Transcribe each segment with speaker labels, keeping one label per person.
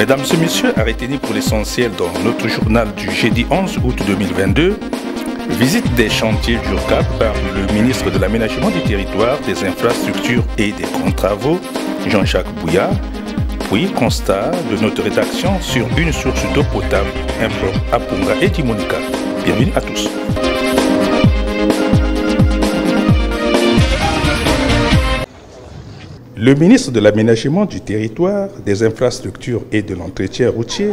Speaker 1: Mesdames et messieurs, à retenir pour l'essentiel dans notre journal du jeudi 11 août 2022, visite des chantiers d'URCAP par le ministre de l'Aménagement du Territoire, des Infrastructures et des Grands Travaux, Jean-Jacques Bouya, puis constat de notre rédaction sur une source d'eau potable impropre à Punga et Timonika. Bienvenue à tous. Le ministre de l'Aménagement du Territoire, des Infrastructures et de l'Entretien routier,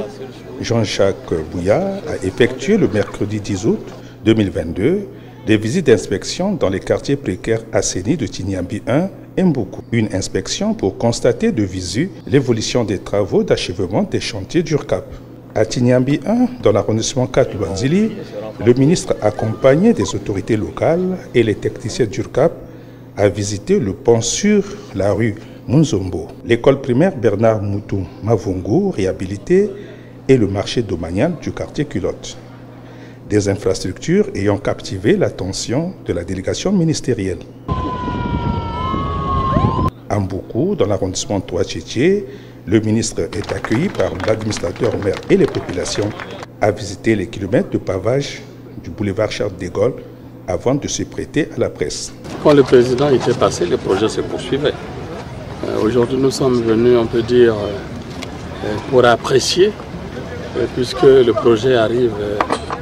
Speaker 1: Jean-Jacques Bouya, a effectué le mercredi 10 août 2022 des visites d'inspection dans les quartiers précaires assainis de Tignambi 1 et Mboukou. Une inspection pour constater de visu l'évolution des travaux d'achèvement des chantiers d'URCAP. À Tignambi 1, dans l'arrondissement 4 Luanzili, le ministre accompagné des autorités locales et les techniciens d'URCAP a visité le pont sur la rue Munzombo, l'école primaire Bernard Moutou Mavungu réhabilitée et le marché domanial du quartier Culotte. Des infrastructures ayant captivé l'attention de la délégation ministérielle. À Mboukou, dans l'arrondissement 3 Tchétché, le ministre est accueilli par l'administrateur maire et les populations à visiter les kilomètres de pavage du boulevard Charles de Gaulle avant de se prêter à la presse.
Speaker 2: Quand le président était passé, le projet se poursuivait. Aujourd'hui, nous sommes venus, on peut dire, pour apprécier, puisque le projet arrive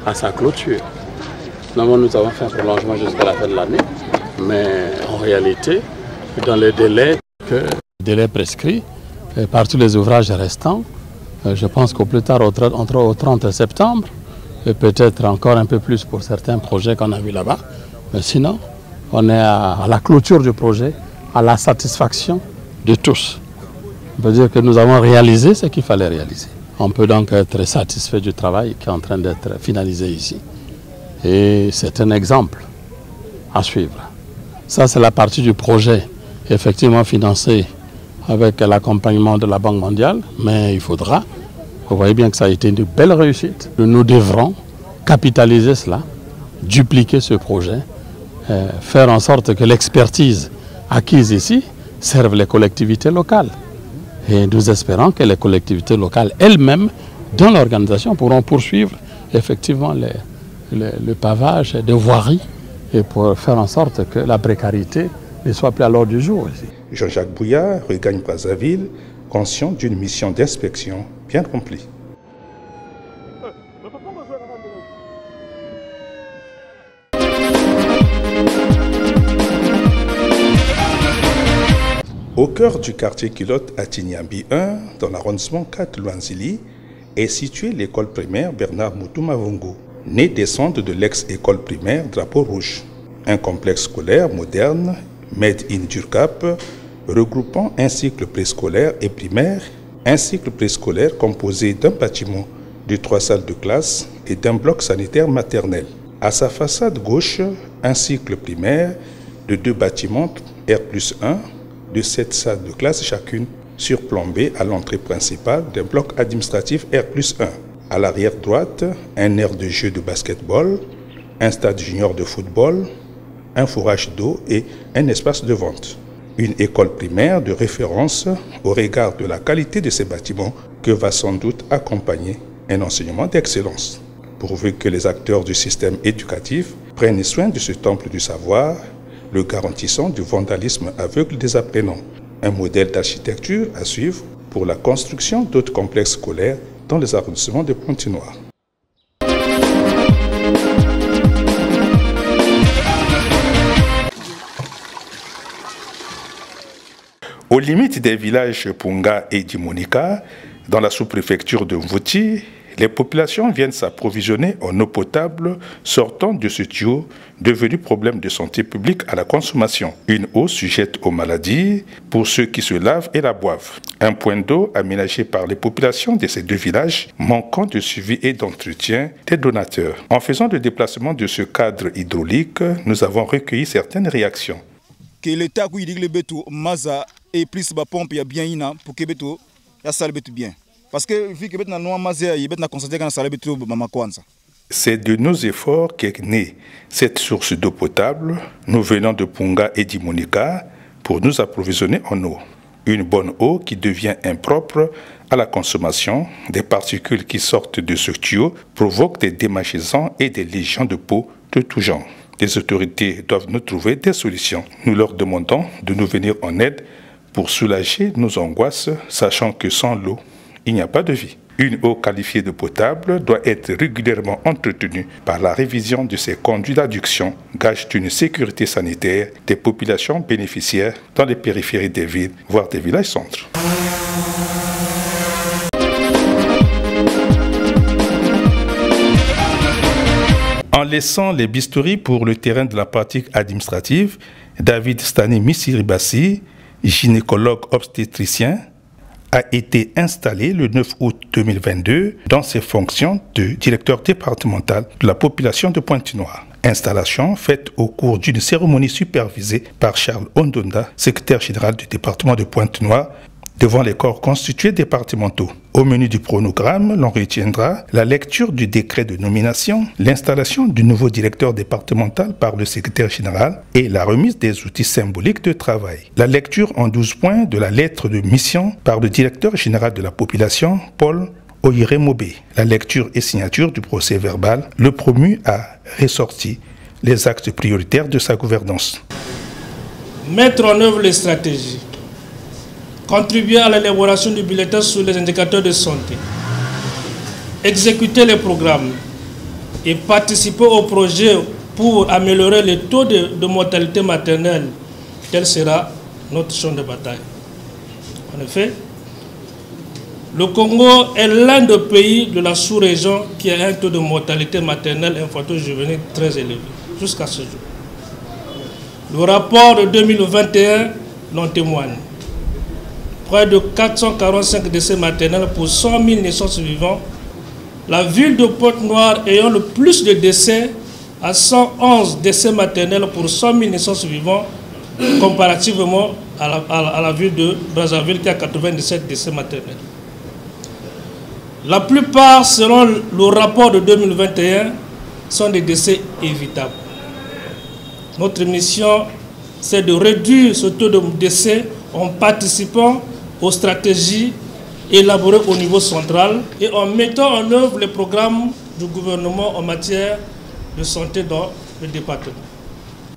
Speaker 2: à sa clôture. Normalement, nous avons fait un prolongement jusqu'à la fin de l'année, mais en réalité, dans les délais prescrits, par tous les ouvrages restants, je pense qu'au plus tard, au 30 septembre, et peut-être encore un peu plus pour certains projets qu'on a vus là-bas, mais sinon, on est à la clôture du projet, à la satisfaction de tous. On peut dire que nous avons réalisé ce qu'il fallait réaliser. On peut donc être satisfait du travail qui est en train d'être finalisé ici. Et c'est un exemple à suivre. Ça, c'est la partie du projet effectivement financé avec l'accompagnement de la Banque mondiale, mais il faudra, vous voyez bien que ça a été une belle réussite. Nous devrons capitaliser cela, dupliquer ce projet, faire en sorte que l'expertise acquise ici serve les collectivités locales. Et nous espérons que les collectivités locales elles-mêmes, dans l'organisation, pourront poursuivre effectivement le pavage des voiries et pour faire en sorte que la précarité ne soit plus à l'ordre du jour ici.
Speaker 1: Jean-Jacques Bouya regagne Brazzaville, conscient d'une mission d'inspection bien remplie. Au cœur du quartier Culotte à Tignambi 1, dans l'arrondissement 4 Luanzili, est située l'école primaire Bernard Moutou Mavungu, née des cendres de l'ex-école primaire Drapeau Rouge. Un complexe scolaire moderne, made in d'URCAP, regroupant un cycle préscolaire et primaire, un cycle préscolaire composé d'un bâtiment de 3 salles de classe et d'un bloc sanitaire maternel. À sa façade gauche, un cycle primaire de 2 bâtiments R+1, de 7 salles de classe chacune, surplombées à l'entrée principale d'un bloc administratif R+1. À l'arrière droite, un aire de jeu de basketball, un stade junior de football, un fourrage d'eau et un espace de vente. Une école primaire de référence au regard de la qualité de ces bâtiments que va sans doute accompagner un enseignement d'excellence. Pourvu que les acteurs du système éducatif prennent soin de ce temple du savoir, le garantissant du vandalisme aveugle des apprenants. Un modèle d'architecture à suivre pour la construction d'autres complexes scolaires dans les arrondissements de Pointe-Noire. Aux limites des villages Punga et Timonika, dans la sous-préfecture de Mvouti, les populations viennent s'approvisionner en eau potable sortant de ce tuyau devenu problème de santé publique à la consommation. Une eau sujette aux maladies pour ceux qui se lavent et la boivent. Un point d'eau aménagé par les populations de ces 2 villages manquant de suivi et d'entretien des donateurs. En faisant le déplacement de ce cadre hydraulique, nous avons recueilli certaines réactions.
Speaker 3: Que l'État a dit Maza et plus de pompe y a bien pour que ya salbe bien. Parce que vu que
Speaker 1: c'est de nos efforts qu'est née cette source d'eau potable. Nous venons de Punga et d'Imonika pour nous approvisionner en eau. Une bonne eau qui devient impropre à la consommation, des particules qui sortent de ce tuyau provoquent des démangeaisons et des lésions de peau de tout genre. Les autorités doivent nous trouver des solutions. Nous leur demandons de nous venir en aide pour soulager nos angoisses, sachant que sans l'eau, il n'y a pas de vie. Une eau qualifiée de potable doit être régulièrement entretenue par la révision de ses conduits d'adduction, gage d'une sécurité sanitaire des populations bénéficiaires dans les périphéries des villes, voire des villages-centres. En laissant les bistouris pour le terrain de la pratique administrative, David Stani Misiribassi, gynécologue obstétricien, a été installé le 9 août 2022 dans ses fonctions de directeur départemental de la population de Pointe-Noire. Installation faite au cours d'une cérémonie supervisée par Charles Ondonda, secrétaire général du département de Pointe-Noire, devant les corps constitués départementaux. Au menu du chronogramme, l'on retiendra la lecture du décret de nomination, l'installation du nouveau directeur départemental par le secrétaire général et la remise des outils symboliques de travail. La lecture en 12 points de la lettre de mission par le directeur général de la population, Paul Oyiremobé. La lecture et signature du procès verbal, le promu a ressorti les axes prioritaires de sa gouvernance.
Speaker 4: Mettre en œuvre les stratégies. Contribuer à l'élaboration du bulletin sur les indicateurs de santé, exécuter les programmes et participer au projet pour améliorer les taux de mortalité maternelle, tel sera notre champ de bataille. En effet, le Congo est l'un des pays de la sous-région qui a un taux de mortalité maternelle infanto-juvénile très élevé, jusqu'à ce jour. Le rapport de 2021 l'en témoigne. Près de 445 décès maternels pour 100 000 naissances vivantes, la ville de Pointe-Noire ayant le plus de décès à 111 décès maternels pour 100 000 naissances vivantes, comparativement à la ville de Brazzaville qui a 97 décès maternels. La plupart, selon le rapport de 2021, sont des décès évitables. Notre mission, c'est de réduire ce taux de décès en participant aux stratégies élaborées au niveau central et en mettant en œuvre les programmes du gouvernement en matière de santé dans le département.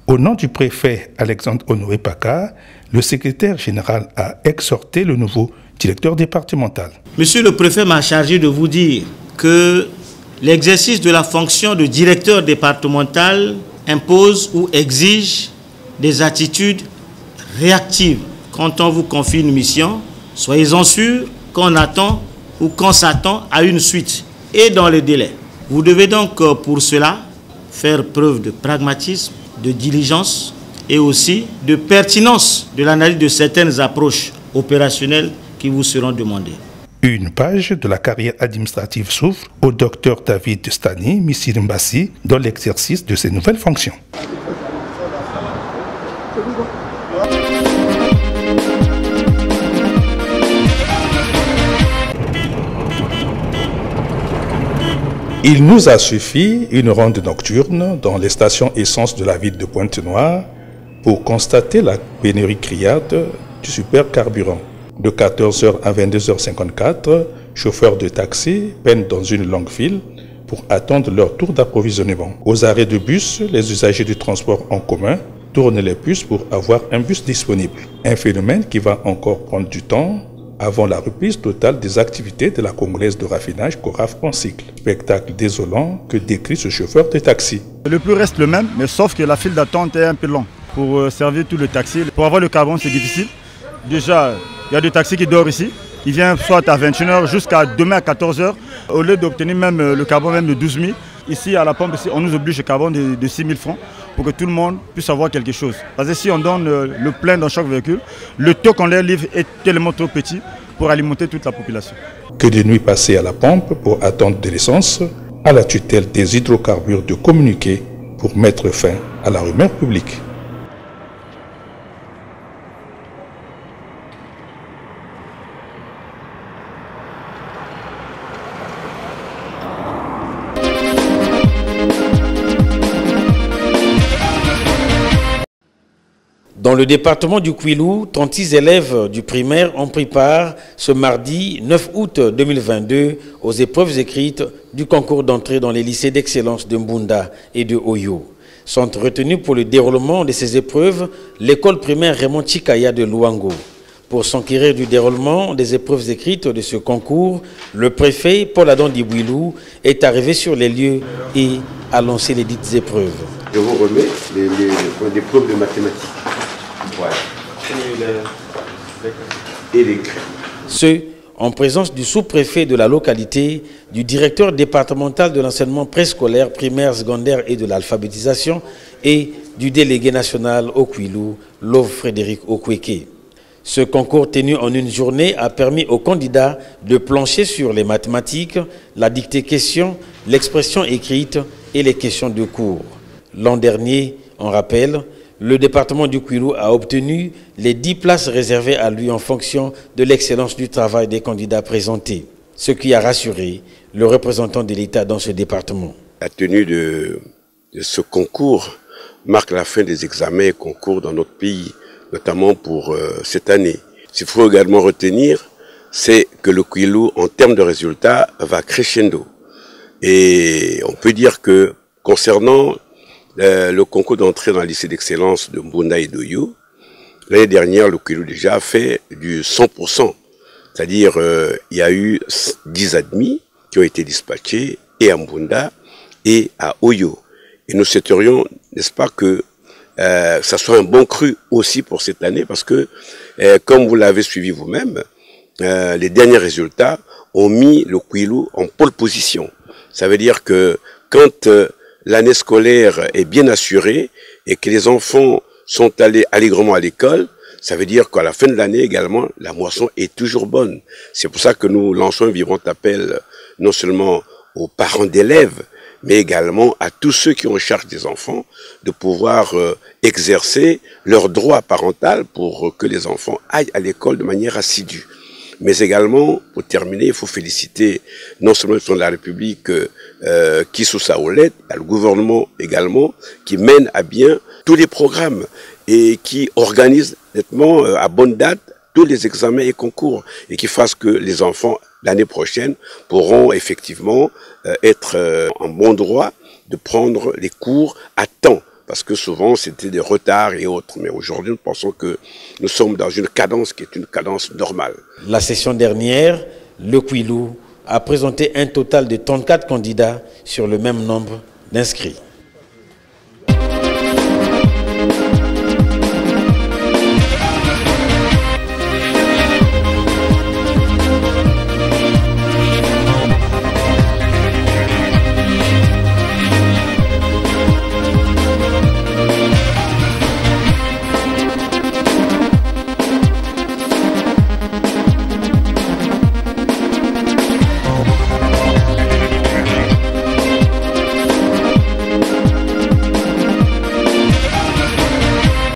Speaker 1: Au nom du préfet Alexandre Honoré Paca, le secrétaire général a exhorté le nouveau directeur départemental.
Speaker 5: Monsieur le préfet m'a chargé de vous dire que l'exercice de la fonction de directeur départemental impose ou exige des attitudes réactives. Quand on vous confie une mission, soyez-en sûrs qu'on attend ou qu'on s'attend à une suite et dans les délais. Vous devez donc pour cela faire preuve de pragmatisme, de diligence et aussi de pertinence de l'analyse de certaines approches opérationnelles qui vous seront demandées.
Speaker 1: Une page de la carrière administrative s'ouvre au docteur David Stani Misiribassi dans l'exercice de ses nouvelles fonctions. Il nous a suffi une ronde nocturne dans les stations essence de la ville de Pointe-Noire pour constater la pénurie criarde du supercarburant. De 14h à 22h54, chauffeurs de taxi peinent dans une longue file pour attendre leur tour d'approvisionnement. Aux arrêts de bus, les usagers du transport en commun tournent les puces pour avoir un bus disponible. Un phénomène qui va encore prendre du temps avant la reprise totale des activités de la Congolaise de raffinage Coraf en cycle. Spectacle désolant que décrit ce chauffeur de taxi.
Speaker 3: Le prix reste le même, mais sauf que la file d'attente est un peu longue. Pour servir tout le taxi, pour avoir le carbone, c'est difficile. Déjà, il y a des taxis qui dorment ici. Ils viennent soit à 21h jusqu'à demain à 14h. Au lieu d'obtenir même le carbone même de 12 000, ici à la pompe, ici, on nous oblige le carbone de 6 000 francs pour que tout le monde puisse avoir quelque chose. Parce que si on donne le plein dans chaque véhicule, le taux qu'on leur livre est tellement trop petit pour alimenter toute la population.
Speaker 1: Que de nuits passées à la pompe pour attendre de l'essence, à la tutelle des hydrocarbures de communiquer pour mettre fin à la rumeur publique.
Speaker 6: Dans le département du Kouilou, 36 élèves du primaire ont pris part ce mardi 9 août 2022 aux épreuves écrites du concours d'entrée dans les lycées d'excellence de Mbunda et de Oyo. Sont retenus pour le déroulement de ces épreuves l'école primaire Raymond Chikaya de Luango. Pour s'enquérir du déroulement des épreuves écrites de ce concours, le préfet Paul Adam Dibouilou est arrivé sur les lieux et a lancé les dites épreuves.
Speaker 7: Je vous remets les épreuves de mathématiques. Voilà. Et les craies.
Speaker 6: Ce, en présence du sous-préfet de la localité, du directeur départemental de l'enseignement préscolaire, primaire, secondaire et de l'alphabétisation et du délégué national au Kouilou, Love Frédéric Okweke. Ce concours tenu en une journée a permis aux candidats de plancher sur les mathématiques, la dictée question, l'expression écrite et les questions de cours. L'an dernier, on rappelle, le département du Kouilou a obtenu les 10 places réservées à lui en fonction de l'excellence du travail des candidats présentés, ce qui a rassuré le représentant de l'État dans ce département.
Speaker 7: La tenue de ce concours marque la fin des examens et concours dans notre pays, notamment pour cette année. Ce qu'il faut également retenir, c'est que le Kouilou, en termes de résultats, va crescendo. Et on peut dire que concernant le concours d'entrée dans le lycée d'excellence de Mbunda et d'Oyo, l'année dernière, le Kouilou déjà a fait du 100%. C'est-à-dire, il y a eu 10 admis qui ont été dispatchés et à Mbunda et à Oyo. Et nous souhaiterions, n'est-ce pas, que ça soit un bon cru aussi pour cette année, parce que, comme vous l'avez suivi vous-même, les derniers résultats ont mis le Kouilou en pole position. Ça veut dire que quand l'année scolaire est bien assurée et que les enfants sont allés allègrement à l'école, ça veut dire qu'à la fin de l'année également, la moisson est toujours bonne. C'est pour ça que nous lançons un vibrant appel non seulement aux parents d'élèves, mais également à tous ceux qui ont en charge des enfants, de pouvoir exercer leur droit parental pour que les enfants aillent à l'école de manière assidue. Mais également, pour terminer, il faut féliciter non seulement le président de la République qui sous sa houlette, le gouvernement également, qui mène à bien tous les programmes et qui organise nettement à bonne date tous les examens et concours et qui fasse que les enfants, l'année prochaine, pourront effectivement être en bon droit de prendre les cours à temps. Parce que souvent, c'était des retards et autres. Mais aujourd'hui, nous pensons que nous sommes dans une cadence qui est une cadence normale.
Speaker 6: La session dernière, le Kouilou a présenté un total de 34 candidats sur le même nombre d'inscrits.